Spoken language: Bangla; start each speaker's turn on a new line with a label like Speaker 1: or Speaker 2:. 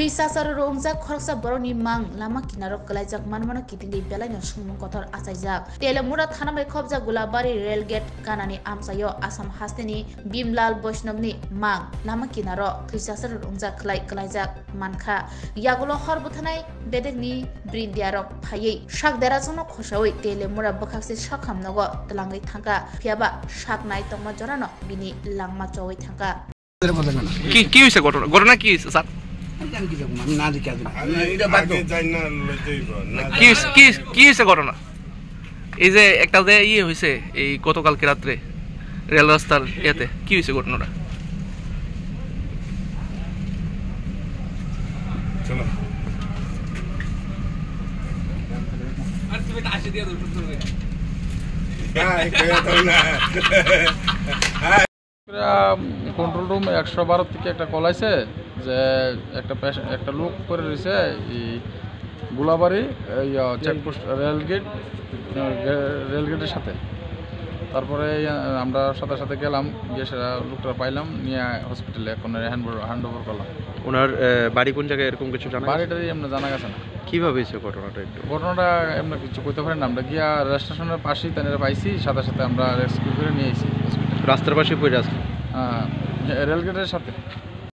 Speaker 1: थैसासर रंजा खरसा बरनि मांग लामा किनारो कलाइजाक मानमानो कितिंगै बेलाइनो सुंमं कथर आसाइजाक तेलेमुरा थानामै खबजा गुलाबारि रेल गेट कानानि आमसायो आसाम हास्तेनि बिमलाल वैष्णवनि मांग लामा किनारो थैसासर रंजा खलाइ कलाइजाक मानखा यागुलो हरबुथानाय बेदेगनि ब्रिन्दियारक फायै साकदेराजनो खसावै तेलेमुरा बखाकसे साखामनगो तलांगै थांगा फियाबा साकनाय तंमा जरानो बिनि लांमा चौै थांगा
Speaker 2: কি হইছে ঘটনা ঘটনা কি হইছে স্যার কি হইছে ঘটনা এই যে একটা যে ইয়ে হইছে এই গতকালকে রাত্রে রেল রাস্তার ইয়াতে কি হইছে ঘটনাটা চলো আর তুমি তো আসে দিয়া দূর করবে হ্যাঁ কইয়া তো না
Speaker 3: কন্ট্রোল রুম 112 থেকে একটা কল আছে যে একটা লোক করে রয়েছে এই গোলাবাড়ি চেকপোস্ট রেলগেটের সাথে। তারপরে আমরা সাথে সাথে গেলাম, গিয়ে সেটা লোকটা পাইলাম, নিয়ে হসপিটালে এখন হ্যান্ড ওভার করলাম।
Speaker 2: ওনার বাড়ি কোন জায়গায় এরকম কিছু জানা?
Speaker 3: বাড়িটাই এমনি জানা গেছে না।
Speaker 2: কীভাবে হয়েছে ঘটনাটা? একটু
Speaker 3: ঘটনাটা এমনি কিছু করতে পারি না। আমরা গিয়া রেল স্টেশনের পাশেই তাদের পাইছি, সাথে সাথে আমরা রেস্কিউ করে নিয়ে এসেছি হসপিটাল।
Speaker 2: রাস্তার পাশে পড়ে আছে?
Speaker 3: হ্যাঁ, রেলগেটের সাথে।